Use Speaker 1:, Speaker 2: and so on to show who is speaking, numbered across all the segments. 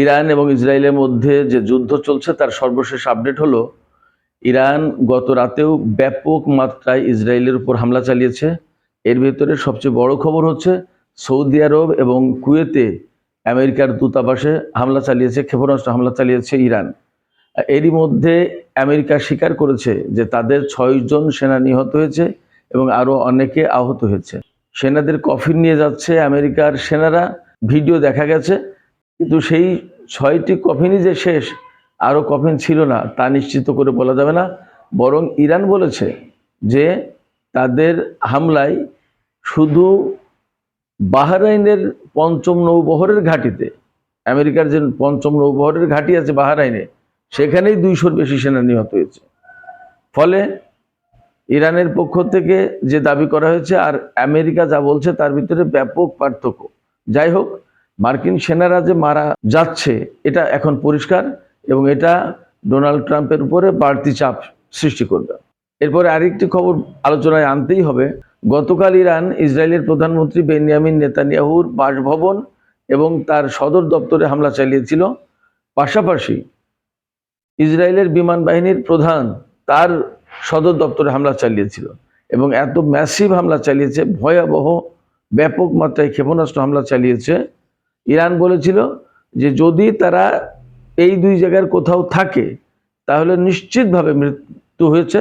Speaker 1: Iran এবং ইসরায়েলের মধ্যে যে যুদ্ধ চলছে তার সর্বশেষ আপডেট হলো ইরান গত রাতেও ব্যাপক মাত্রায় ইসরায়েলের উপর হামলা চালিয়েছে। এর ভিতরে সবচেয়ে বড় খবর হচ্ছে সৌদি আরব এবং কুয়েতে আমেরিকার দূতাবাসে হামলা চালিয়েছে, ক্ষেপণাস্ত্র হামলা চালিয়েছে ইরান। এরই মধ্যে আমেরিকা স্বীকার করেছে যে তাদের 6 জন সেনা নিহত হয়েছে এবং আরও অনেকে আহত হয়েছে। সেনাদের কফিন নিয়ে যাচ্ছে আমেরিকার সেনারা, ভিডিও দেখা গেছে, কিন্তু সেই 6টি কফিনই যে শেষ, আরও কফিন ছিল না তা নিশ্চিত করে বলা যাবে না। বরং ইরান বলেছে যে তাদের হামলায় শুধু বাহরাইনের 5ম নৌবহরের ঘাঁটিতে, আমেরিকার যে 5ম নৌবহরের ঘাঁটি আছে বাহরাইনে, সেখানেই 200-র বেশি সেনা নিহত হয়েছে। ফলে ইরানের পক্ষ থেকে যে দাবি করা হয়েছে আর আমেরিকা যা বলছে তার ভিতরে ব্যাপক পার্থক্য। যাই হোক, মার্কিন সেনারা যে মারা যাচ্ছে এটা এখন পরিষ্কার এবং এটা ডোনাল্ড ট্রাম্পের উপরে বাড়তি চাপ সৃষ্টি করবে। এরপরে আরেকটি খবর আলোচনায় আনতেই হবে। গতকাল ইরান ইসরায়েলের প্রধানমন্ত্রী বেনিয়ামিন নেতানিয়াহুর বাসভবন এবং তার সদর দপ্তরে হামলা চালিয়েছিল। পাশাপাশি ইসরায়েলের বিমান বাহিনীর প্রধান তার সদর দপ্তরে হামলা চালিয়েছিল এবং এত ম্যাসিভ হামলা চালিয়েছে, ভয়াবহ ব্যাপক মাত্রায় ক্ষেপণাস্ত্র হামলা চালিয়েছে। ইরান বলেছিল যে যদি তারা এই 2 জায়গার কোথাও থাকে তাহলে নিশ্চিতভাবে মৃত্যু হয়েছে,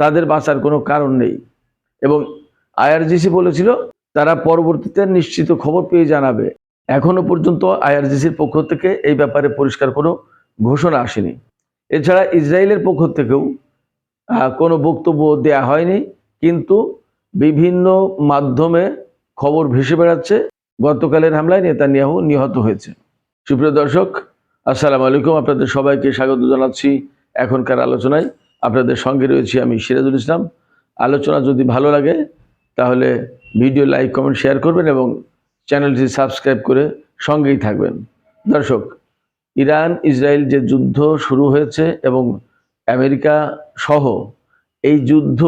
Speaker 1: তাদের বাঁচার কোনো কারণ নেই। এবং আইআরজিসি বলেছিল তারা পরবর্তীতে নিশ্চিত খবর পেয়ে জানাবে। এখনো পর্যন্ত আইআরজিসির পক্ষ থেকে এই ব্যাপারে পরিষ্কার কোনো ঘোষণা আসেনি। এছাড়া ইসরায়েলের পক্ষ থেকেও কোনো বক্তব্য দেয়া হয়নি, কিন্তু বিভিন্ন মাধ্যমে খবর ভেসে বেড়াচ্ছে গতকালের হামলায় নেতানিয়াহু নিহত হয়েছে। সুপ্রিয় দর্শক, আসসালামু আলাইকুম, আপনাদের সবাইকে স্বাগত জানাচ্ছি এখনকার আলোচনায়। আপনাদের সঙ্গে রয়েছি আমি সিরাজুল ইসলাম। আলোচনা যদি ভালো লাগে তাহলে ভিডিও লাইক, কমেন্ট, শেয়ার করবেন এবং চ্যানেলটি সাবস্ক্রাইব করে সঙ্গেই থাকবেন। দর্শক, ইরান ইসরায়েল যে যুদ্ধ শুরু হয়েছে এবং আমেরিকা সহ এই যুদ্ধ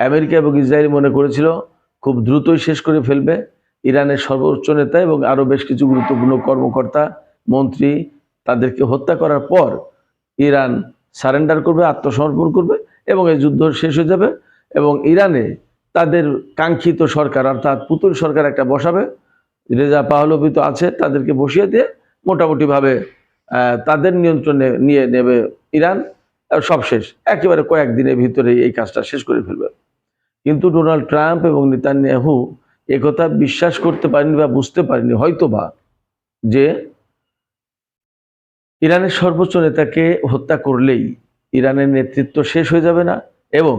Speaker 1: আমেরিকা এবং ইসরায়েল মনে করেছিল খুব দ্রুতই শেষ করে ফেলবে। ইরানের সর্বোচ্চ নেতা এবং আরও বেশ কিছু গুরুত্বপূর্ণ কর্মকর্তা, মন্ত্রী, তাদেরকে হত্যা করার পর ইরান সারেন্ডার করবে, আত্মসমর্পণ করবে এবং এই যুদ্ধ শেষ হয়ে যাবে এবং ইরানে তাদের কাঙ্ক্ষিত সরকার অর্থাৎ পুতুল সরকার একটা বসাবে। রেজা পাহলভি তো আছে, তাদেরকে বসিয়ে দিয়ে মোটামুটিভাবে তাদের নিয়ন্ত্রণে নিয়ে নেবে ইরান। সব শেষ, একেবারে কয়েকদিনের ভিতরে এই কাজটা শেষ করে ফেলবে। কিন্তু ডোনাল্ড ট্রাম্প এবং নেতানিয়াহু একথা বিশ্বাস করতে পারেনি বা বুঝতে পারেনি হয়তোবা যে ইরানের সর্বোচ্চ নেতাকে হত্যা করলেই ইরানের নেতৃত্ব শেষ হয়ে যাবে না এবং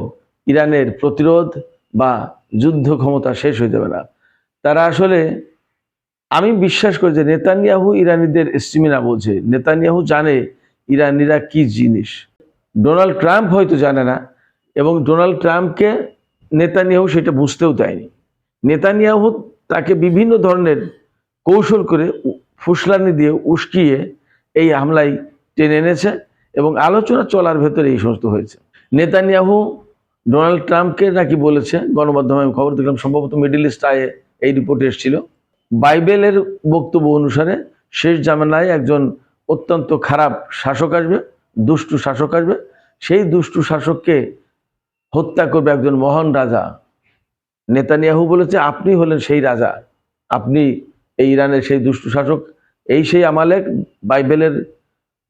Speaker 1: ইরানের প্রতিরোধ বা যুদ্ধ ক্ষমতা শেষ হয়ে যাবে না। তারা আসলে, আমি বিশ্বাস করি যে নেতানিয়াহু ইরানিদের স্টিমিনা বোঝে, নেতানিয়াহু জানে ইরানিরা কি জিনিস। ডোনাল্ড ট্রাম্প হয়তো জানে না এবং ডোনাল্ড ট্রাম্পকে নেতানিয়াহু সেটা বুঝতেও দেয়নি। নেতানিয়াহু তাকে বিভিন্ন ধরনের কৌশল করে ফুসলানি দিয়ে উস্কিয়ে এই হামলায় টেনে এনেছে এবং আলোচনা চলার ভেতরে এই সমস্ত হয়েছে। নেতানিয়াহু ডোনাল্ড ট্রাম্পকে নাকি বলেছে, গণমাধ্যমে আমি খবর দেখলাম, সম্ভবত মিডল ইস্ট আয়ে এই রিপোর্ট এসেছিল, বাইবেলের বক্তব্য অনুসারে শেষ জামানায় একজন অত্যন্ত খারাপ শাসক আসবে, দুষ্টু শাসক আসবে, সেই দুষ্টু শাসককে হত্যা করবে একজন মহান রাজা। নেতানিয়াহু বলেছে আপনি হলেন সেই রাজা, আপনি এই ইরানের সেই দুষ্টু শাসক, এই সেই আমালেক, বাইবেলের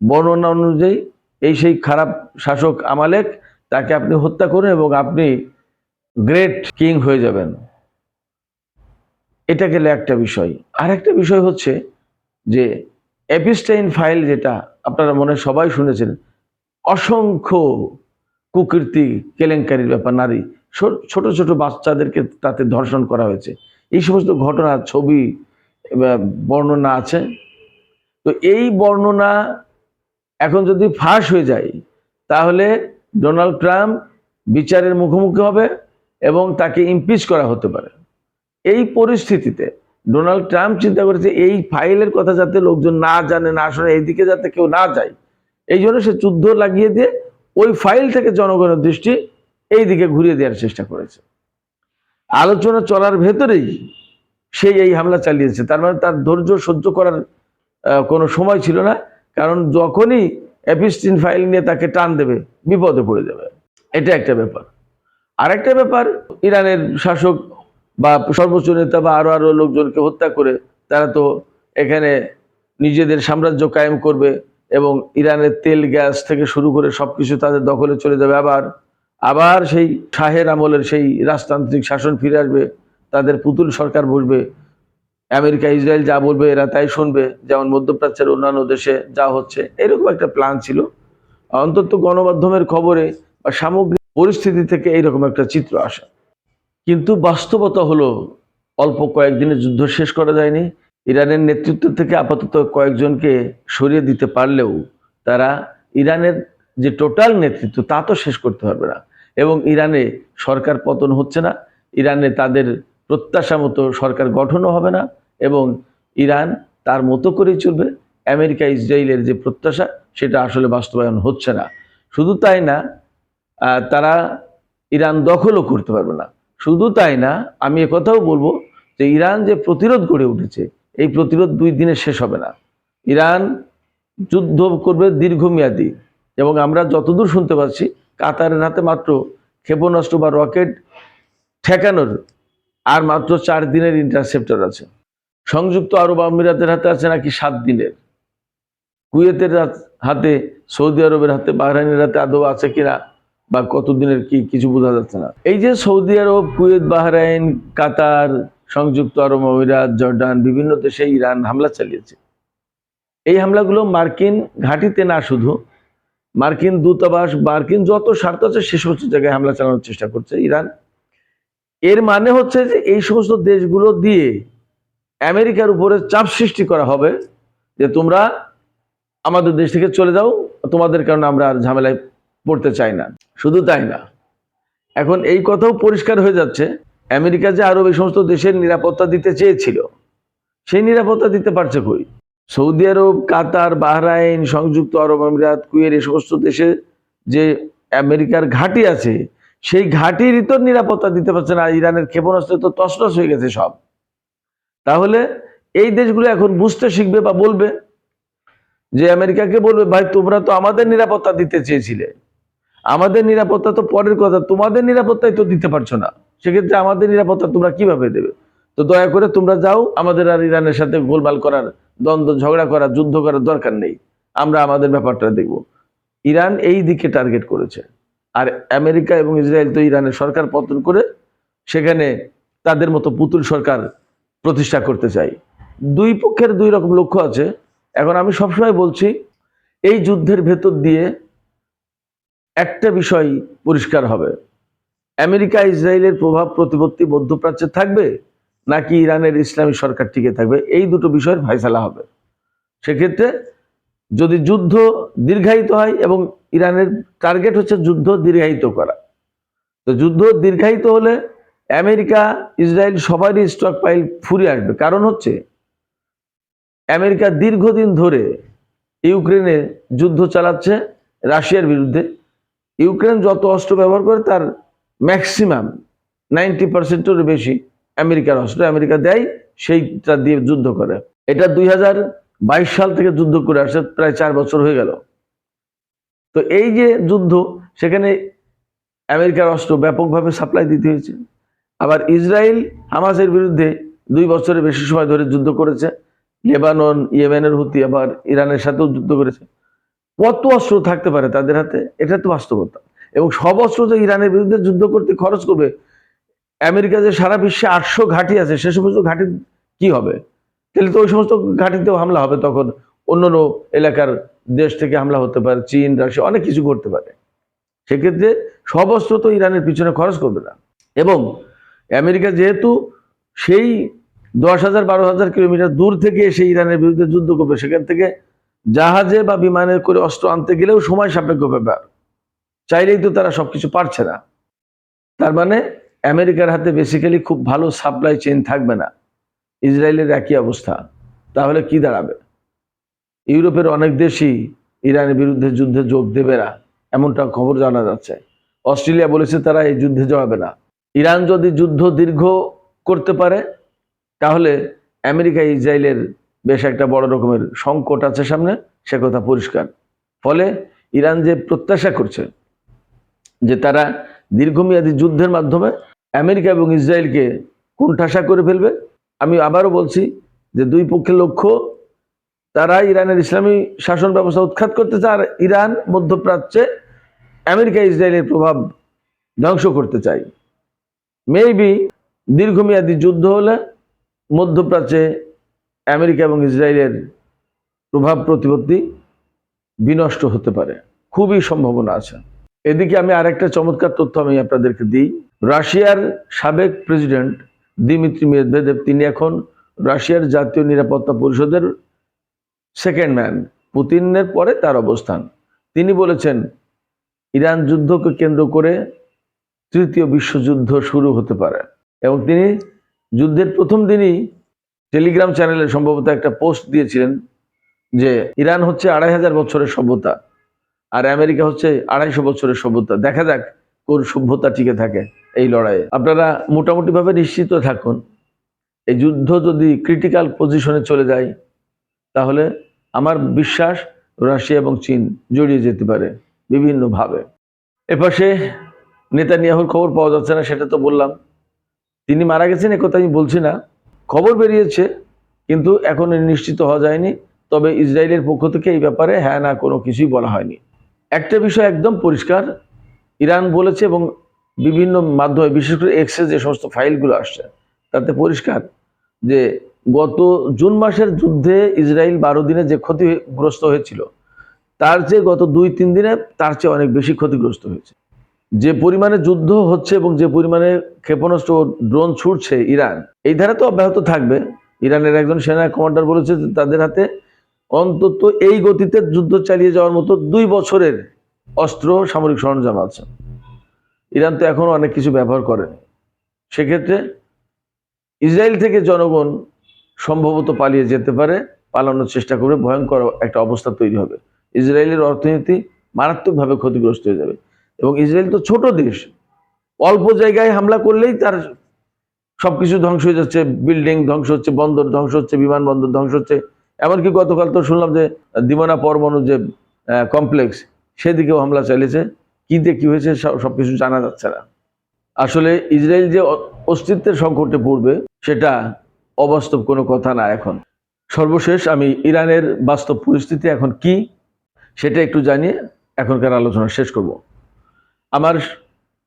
Speaker 1: বর্ণনা অনুযায়ী এই সেই খারাপ শাসক আমালেক, তাকে আপনি হত্যা করুন এবং আপনি গ্রেট কিং হয়ে যাবেন। এটা গেলে একটা বিষয়। আর একটা বিষয় হচ্ছে যে এপিস্টাইন ফাইল, যেটা আপনারা মনে সবাই শুনেছেন, অসংখ্য কুকীর্তি, কেলেঙ্কারির ব্যাপার, নারী, ছোট ছোট বাচ্চাদেরকে তাতে ধর্ষণ করা হয়েছে, এই সমস্ত ঘটনা, ছবি, বর্ণনা আছে। তো এই বর্ণনা এখন যদি ফাঁস হয়ে যায় তাহলে ডোনাল্ড ট্রাম্প বিচারের মুখোমুখি হবে এবং তাকে ইমপিচ করা হতে পারে। এই পরিস্থিতিতে ডোনাল্ড ট্রাম্প চিন্তা করেছে এই ফাইলের কথা যাতে লোকজন না জানে, না শোনে, এইদিকে যাতে কেউ না যায়, এই জন্য সে যুদ্ধ লাগিয়ে দিয়ে ওই ফাইল থেকে জনগণের দৃষ্টি এই দিকে ঘুরিয়ে দেওয়ার চেষ্টা করেছে। আলোচনা চলার ভেতরেই সেই এই হামলা চালিয়েছে। তার মানে তার ধৈর্য সহ্য করার কোনো সময় ছিল না, কারণ যখনই এপিস্টিন ফাইল নিয়ে তাকে টান দেবে বিপদে পড়ে যাবে। এটা একটা ব্যাপার। আরেকটা ব্যাপার, ইরানের শাসক বা সর্বোচ্চ নেতা বা আরো লোকজনকে হত্যা করে তারা তো এখানে নিজেদের সাম্রাজ্য কায়েম করবে এবং ইরানের তেল গ্যাস থেকে শুরু করে সবকিছু তাদের দখলে চলে যাবে। আবার সেই শাহের আমলের সেই রাজতান্ত্রিক শাসন ফিরে আসবে, তাদের পুতুল সরকার বসবে, আমেরিকা ইসরায়েল যা বলবে এরা তাই শুনবে, যেমন মধ্যপ্রাচ্যের অন্যান্য দেশে যা হচ্ছে। এরকম একটা প্ল্যান ছিল, অন্তত গণমাধ্যমের খবরে বা সামগ্রিক পরিস্থিতি থেকে এইরকম একটা চিত্র আসে। কিন্তু বাস্তবতা হলো অল্প কয়েকদিনের যুদ্ধ শেষ করা যায়নি। ইরানের নেতৃত্ব থেকে আপাতত কয়েকজনকে সরিয়ে দিতে পারলেও তারা ইরানের যে টোটাল নেতৃত্ব তা তো শেষ করতে পারবে না। এবং ইরানে সরকার পতন হচ্ছে না, ইরানে তাদের প্রত্যাশা মতো সরকার গঠনও হবে না, এবং ইরান তার মতো করেই চলবে। আমেরিকা ইসরায়েলের যে প্রত্যাশা সেটা আসলে বাস্তবায়ন হচ্ছে না। শুধু তাই না, তারা ইরান দখলও করতে পারবে না। শুধু তাই না, আমি একথাও বলবো যে ইরান যে প্রতিরোধ গড়ে উঠেছে, এই প্রতিরোধ 2 দিনে শেষ হবে না। ইরান যুদ্ধ করবে দীর্ঘমেয়াদী, এবং আমরা যতদূর শুনতে পাচ্ছি কাতারের হাতে মাত্র ক্ষেপণাস্ত্র বা রকেট ঠেকানোর আর মাত্র 4 দিনের ইন্টারসেপ্টর আছে। সংযুক্ত আরব আমিরাতের হাতে আছে নাকি 7 দিনের, কুয়েতের হাতে, সৌদি আরবের হাতে, বাহরাইনের হাতে আদৌ আছে কিনা বা কতদিনের কি কিছু বোঝা যাচ্ছে না। এই যে সৌদি আরব, কুয়েত, বাহরাইন, কাতার, সংযুক্ত আরব আমিরাত, জর্ডান, বিভিন্ন দেশে ইরান হামলা চালিয়েছে। এই হামলাগুলো মার্কিন ঘাঁটিতে না, শুধু মার্কিন দূতাবাস, মার্কিন যত স্বার্থ আছে সে সমস্ত জায়গায় হামলা চালানোর চেষ্টা করছে ইরান। এর মানে হচ্ছে যে এই সমস্ত দেশগুলো দিয়ে আমেরিকার উপরে চাপ সৃষ্টি করা হবে যে তোমরা আমাদের দেশ থেকে চলে যাও, তোমাদের কারণে আমরা আর ঝামেলায় পড়তে চাই না। শুধু তাই না, এখন এই কথাও পরিষ্কার হয়ে যাচ্ছে আমেরিকা যে আরব এই সমস্ত দেশের নিরাপত্তা দিতে চেয়েছিল, সেই নিরাপত্তা দিতে পারছে কই? সৌদি আরব, কাতার, বাহরাইন, সংযুক্ত আরব আমিরাত, কুয়েত, এই সমস্ত দেশে যে আমেরিকার ঘাঁটি আছে, সেই ঘাঁটিরই তো নিরাপত্তা দিতে পারছে না। ইরানের ক্ষেপণাস্ত্র তো তছনছ হয়ে গেছে সব। তাহলে এই দেশগুলো এখন বুঝতে শিখবে বা বলবে যে আমেরিকাকে বলবে, ভাই তোমরা তো আমাদের নিরাপত্তা দিতে চেয়েছিলে, আমাদের নিরাপত্তা তো পরের কথা, তোমাদের নিরাপত্তাই তো দিতে পারছো না, সেক্ষেত্রে আমাদের নিরাপত্তা তোমরা কিভাবে দেবে? তো দয়া করে তোমরা যাও, আমাদের আর ইরানের সাথে গোলমাল করার, দ্বন্দ্ব ঝগড়া করার, যুদ্ধ করার দরকার নেই, আমরা আমাদের ব্যাপারটা দেখব। ইরান এই দিকে টার্গেট করেছে। আর আমেরিকা এবং ইসরায়েল তো ইরানের সরকার পতন করে সেখানে তাদের মতো পুতুল সরকার প্রতিষ্ঠা করতে চায়। দুই পক্ষের দুই রকম লক্ষ্য আছে। এখন আমি সবসময় বলছি, এই যুদ্ধের ভেতর দিয়ে একটা বিষয় পরিষ্কার হবে, আমেরিকা ইসরায়েলের প্রভাব প্রতিপত্তি মধ্যপ্রাচ্যে থাকবে নাকি ইরানের ইসলামী সরকার টিকে থাকবে, এই দুটো বিষয়ের ফয়সালা হবে। সেক্ষেত্রে যদি যুদ্ধ দীর্ঘায়িত হয়, এবং ইরানের টার্গেট হচ্ছে যুদ্ধ দীর্ঘায়িত করা, তো যুদ্ধ দীর্ঘায়িত হলে আমেরিকা, ইসরায়েল সবারই স্টক পাইল ফুরিয়ে আসবে। কারণ হচ্ছে আমেরিকা দীর্ঘদিন ধরে ইউক্রেনে যুদ্ধ চালাচ্ছে রাশিয়ার বিরুদ্ধে। ইউক্রেন যত অস্ত্র ব্যবহার করে তার ম্যাক্সিমাম 90%-এর বেশি আমেরিকার অস্ত্র আমেরিকা দেয়, সেইটা দিয়ে যুদ্ধ করে। এটা 2022 সাল থেকে যুদ্ধ করে আসছে, প্রায় 4 বছর হয়ে গেল। তো এই যে যুদ্ধ, সেখানে আমেরিকার অস্ত্র ব্যাপকভাবে সাপ্লাই দিতে হয়েছে। আবার ইসরায়েল হামাসের বিরুদ্ধে 2 বছরের বেশি সময় ধরে যুদ্ধ করেছে। লেবানন, ইয়েমেনের হুতি আবার ইরানের সাথেও যুদ্ধ করেছে। কত অস্ত্র থাকতে পারে তাদের হাতে, এটা তো বাস্তবতা। এবং সব অস্ত্র যে ইরানের বিরুদ্ধে যুদ্ধ করতে খরচ করবে, আমেরিকা যে সারা বিশ্বে 800 ঘাঁটি আছে, সে সমস্ত ঘাঁটি কি হবে? তাহলে তো ওই সমস্ত ঘাঁটিতেও হামলা হবে, তখন অন্যান্য এলাকার দেশ থেকে হামলা হতে পারে, চীন, রাশিয়া, অনেক কিছু করতে পারে। সেক্ষেত্রে সব অস্ত্র তো ইরানের পিছনে খরচ করবে না। এবং আমেরিকা যেহেতু সেই 10,000-12,000 কিলোমিটার দূর থেকে এসে ইরানের বিরুদ্ধে যুদ্ধ করবে, সেখান থেকে জাহাজে বা বিমানে করে অস্ত্র আনতে গেলেও সময় সাপেক্ষ ব্যাপার, চাইলেই তো তারা সবকিছু পারছে না। তার মানে আমেরিকার হাতে বেসিক্যালি খুব ভালো সাপ্লাই চেইন থাকবে না। ইসরায়েলের একই অবস্থা। তাহলে কি দাঁড়াবে? ইউরোপের অনেক দেশই ইরানের বিরুদ্ধে যুদ্ধে যোগ দেবে না, এমনটা খবর জানা যাচ্ছে। অস্ট্রেলিয়া বলেছে তারা এই যুদ্ধে জড়াবে না। ইরান যদি যুদ্ধ দীর্ঘ করতে পারে, তাহলে আমেরিকা ইসরায়েলের বেশ একটা বড় রকমের সংকট আছে সামনে, সে কথা পরিষ্কার। ফলে ইরান যে প্রত্যাশা করছে যে তারা দীর্ঘমেয়াদী যুদ্ধের মাধ্যমে আমেরিকা এবং ইসরায়েলকে কোণঠাসা করে ফেলবে, আমি আবারও বলছি যে দুই পক্ষের লক্ষ্য, তারা ইরানের ইসলামী শাসন ব্যবস্থা উৎখাত করতে চায়, আর ইরান মধ্যপ্রাচ্যে আমেরিকা ইসরায়েলের প্রভাব ধ্বংস করতে চায়। মেবি দীর্ঘমেয়াদী যুদ্ধ হলে মধ্যপ্রাচ্যে আমেরিকা এবং ইসরায়েলের প্রভাব প্রতিপত্তি বিনষ্ট হতে পারে, খুবই সম্ভাবনা আছে। এদিকে আমি আরেকটা চমৎকার তথ্য আমি আপনাদেরকে দিই। রাশিয়ার সাবেক প্রেসিডেন্ট দিমিত্রি মেদভেদেভ, তিনি এখন রাশিয়ার জাতীয় নিরাপত্তা পরিষদের সেকেন্ড ম্যান, পুতিনের পরে তার অবস্থান। তিনি বলেছেন ইরান যুদ্ধকে কেন্দ্র করে তৃতীয় বিশ্বযুদ্ধ শুরু হতে পারে, এবং তিনি যুদ্ধের প্রথম দিনই টেলিগ্রাম চ্যানেলে সম্ভবত একটা পোস্ট দিয়েছিলেন যে ইরান হচ্ছে 2500 বছরের সভ্যতা আর আমেরিকা হচ্ছে 250 বছরের সভ্যতা, দেখা যাক কোন সভ্যতা টিকে থাকে এই লড়াইয়ে। আপনারা মোটামুটিভাবে নিশ্চিত থাকুন, এই যুদ্ধ যদি ক্রিটিক্যাল পজিশনে চলে যায় তাহলে আমার বিশ্বাস রাশিয়া এবং চীন জড়িয়ে যেতে পারে বিভিন্নভাবে। এপাশে নেতানিয়াহুর খবর পাওয়া যাচ্ছে না, সেটা তো বললাম। তিনি মারা গেছেন একথা আমি বলছি না, খবর বেরিয়েছে কিন্তু এখন নিশ্চিত হওয়া যায়নি। তবে ইসরায়েলের পক্ষ থেকে এই ব্যাপারে হ্যাঁ না কোনো কিছুই বলা হয়নি। একটা বিষয় একদম পরিষ্কার, ইরান বলেছে এবং বিভিন্ন মাধ্যমে বিশেষ করে এক্সে যে সমস্ত ফাইলগুলো আসছে তাতে পরিষ্কার যে গত জুন মাসের যুদ্ধে ইসরায়েল 12 দিনে যে ক্ষতিগ্রস্ত হয়েছিল তার চেয়ে গত 2-3 দিনে তার চেয়ে অনেক বেশি ক্ষতিগ্রস্ত হয়েছে। যে পরিমাণে যুদ্ধ হচ্ছে এবং যে পরিমাণে ক্ষেপণাস্ত্র ড্রোন ছুটছে ইরান, এই ধারা তো অব্যাহত থাকবে। ইরানের একজন সেনা কমান্ডার বলেছে যে তাদের হাতে অন্তত এই গতিতে যুদ্ধ চালিয়ে যাওয়ার মতো 2 বছরের অস্ত্র সামরিক সরঞ্জাম আছে। ইরান তো এখনো অনেক কিছু ব্যবহার করেনি। সেক্ষেত্রে ইসরায়েল থেকে জনগণ সম্ভবত পালিয়ে যেতে পারে, পালানোর চেষ্টা করবে, ভয়ঙ্কর একটা অবস্থা তৈরি হবে। ইসরায়েলের অর্থনীতি মারাত্মকভাবে ক্ষতিগ্রস্ত হয়ে যাবে। এবং ইসরায়েল তো ছোট দেশ, অল্প জায়গায় হামলা করলেই তার সবকিছু ধ্বংস হয়ে যাচ্ছে, বিল্ডিং ধ্বংস হচ্ছে, বন্দর ধ্বংস হচ্ছে, বিমানবন্দর ধ্বংস হচ্ছে। এমনকি গতকাল তো শুনলাম যে দিমনা পরমাণু যে কমপ্লেক্স সেদিকেও হামলা চালিয়েছে। কি দিয়ে কি হয়েছে সবকিছু জানা যাচ্ছে না। আসলে ইসরায়েল যে অস্তিত্বের সংকটে পড়বে সেটা অবাস্তব কোনো কথা না। এখন সর্বশেষ আমি ইরানের বাস্তব পরিস্থিতি এখন কি সেটা একটু জানিয়ে এখনকার আলোচনা শেষ করব। আমার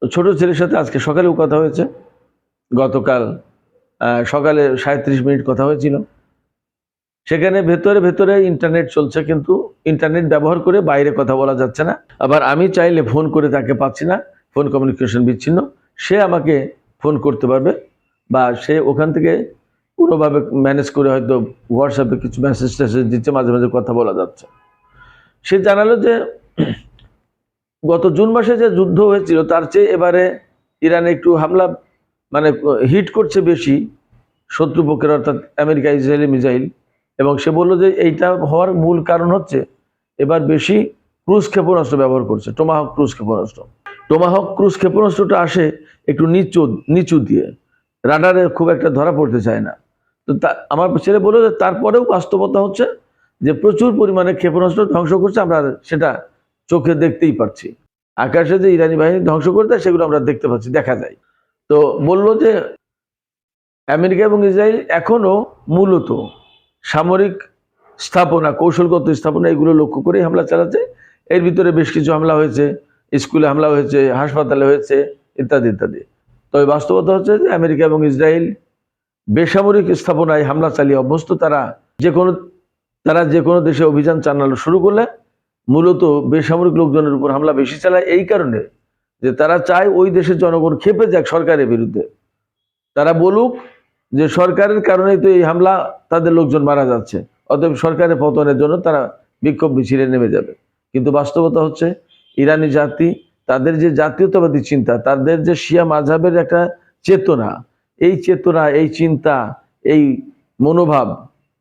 Speaker 1: ছোট ছেলের সাথে আজকে সকালেও কথা হয়েছে, গতকাল সকালে 37 মিনিট কথা হয়েছিল। সেখানে ভেতরে ভেতরে ইন্টারনেট চলছে, কিন্তু ইন্টারনেট ব্যবহার করে বাইরে কথা বলা যাচ্ছে না। আবার আমি চাইলে ফোন করে তাকে পাচ্ছি না, ফোন কমিউনিকেশন বিচ্ছিন্ন। সে আমাকে ফোন করতে পারবে বা সে ওখান থেকে কোনোভাবে ম্যানেজ করে হয়তো হোয়াটসঅ্যাপে কিছু মেসেজ টেসেজ দিচ্ছে, মাঝে মাঝে কথা বলা যাচ্ছে। সে জানালো যে গত জুন মাসে যে যুদ্ধ হয়েছিল তার চেয়ে এবারে ইরানে একটু হামলা মানে হিট করছে বেশি শত্রুপক্ষের, অর্থাৎ আমেরিকা ইসরায়েলি মিসাইল। এবং সে বললো যে এইটা হওয়ার মূল কারণ হচ্ছে এবার বেশি ক্রুজ ক্ষেপণাস্ত্র ব্যবহার করছে, টোমাহক ক্রুজ ক্ষেপণাস্ত্র। টোমাহক ক্রুজ ক্ষেপণাস্ত্রটা আসে একটু নিচু দিয়ে, রাডারে খুব একটা ধরা পড়তে চায় না। তো আমার ছেলে বললো যে তারপরেও বাস্তবতা হচ্ছে যে প্রচুর পরিমাণে ক্ষেপণাস্ত্র ধ্বংস করছে, আমরা সেটা চোখে দেখতেই পাচ্ছি। আকাশে যে ইরানি বাহিনী ধ্বংস করে দেয় সেগুলো আমরা দেখতে পাচ্ছি, দেখা যায়। তো বললো যে আমেরিকা এবং ইসরায়েল এখনো মূলত সামরিক স্থাপনা, কৌশলগত স্থাপনা এগুলো লক্ষ্য করে হামলা চালাচ্ছে। এর ভিতরে বেশ কিছু হামলা হয়েছে, স্কুলে হামলা হয়েছে, হাসপাতালে হয়েছে, ইত্যাদি ইত্যাদি। তবে বাস্তবতা হচ্ছে যে আমেরিকা এবং ইসরায়েল বেসামরিক স্থাপনায় হামলা চালিয়ে অভ্যস্ত। তারা যে কোনো দেশে অভিযান চালানো শুরু করলে মূলত বেসামরিক লোকজনের উপর হামলা বেশি চালায়, এই কারণে যে তারা চায় ওই দেশের জনগণ ক্ষেপে যাক সরকারের বিরুদ্ধে। তারা বলুক যে সরকারের কারণেই তো এই হামলা, তাদের লোকজন মারা যাচ্ছে, অতএব সরকারের পতনের জন্য তারা বিক্ষোভ মিছিলে নেমে যাবে। কিন্তু বাস্তবতা হচ্ছে ইরানি জাতি, তাদের যে জাতীয়তাবাদী চিন্তা, তাদের যে শিয়া মাযহাবের একটা চেতনা, এই চেতনা, এই চিন্তা, এই মনোভাব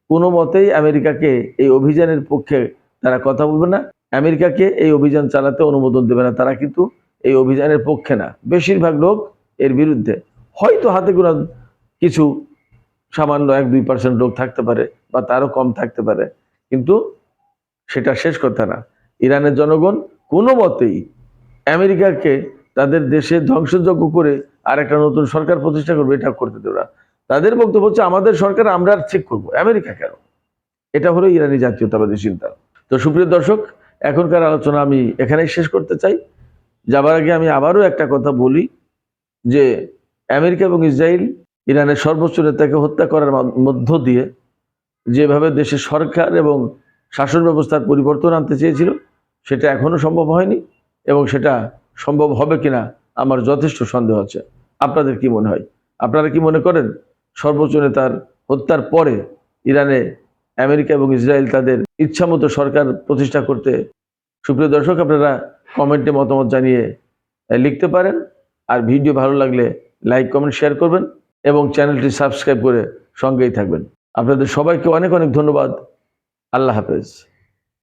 Speaker 1: কোনো মতেই আমেরিকাকে এই অভিযানের পক্ষে তারা কথা বলবে না, আমেরিকাকে এই অভিযান চালাতে অনুমোদন দেবে না। তারা কিন্তু এই অভিযানের পক্ষে না, বেশিরভাগ লোক এর বিরুদ্ধে। হয়তো হাতে গোনা কিছু সামান্য 1-2% লোক থাকতে পারে বা তারও কম থাকতে পারে, কিন্তু সেটা শেষ কথা না। ইরানের জনগণ কোনো মতেই আমেরিকাকে তাদের দেশে ধ্বংসযজ্ঞ করে আর একটা নতুন সরকার প্রতিষ্ঠা করবে এটা করতে দেবে না। তাদের বক্তব্য হচ্ছে আমাদের সরকার আমরা ঠিক করবো, আমেরিকা কেন? এটা হলো ইরানি জাতীয়তাবাদী চিন্তা। তো সুপ্রিয় দর্শক, এখনকার আলোচনা আমি এখানেই শেষ করতে চাই। যাবার আগে আমি আবারও একটা কথা বলি যে আমেরিকা এবং ইসরায়েল ইরানের সর্বোচ্চ নেতাকে হত্যা করার মধ্য দিয়ে যেভাবে দেশের সরকার এবং শাসন ব্যবস্থার পরিবর্তন আনতে চেয়েছিল সেটা এখনো সম্ভব হয়নি, এবং সেটা সম্ভব হবে কিনা আমার যথেষ্ট সন্দেহ আছে। আপনাদের কি মনে হয়? আপনারা কি মনে করেন সর্বোচ্চ নেতার হত্যার পরে ইরানে আমেরিকা এবং ইসরায়েল তাদের ইচ্ছামতো সরকার প্রতিষ্ঠা করতে? সুপ্রিয় দর্শক, আপনারা কমেন্টে মতামত জানিয়ে লিখতে পারেন। আর ভিডিও ভালো লাগলে লাইক, কমেন্ট, শেয়ার করবেন এবং চ্যানেলটি সাবস্ক্রাইব করে সঙ্গেই থাকবেন। আপনাদের সবাইকে অনেক অনেক ধন্যবাদ। আল্লাহ হাফেজ।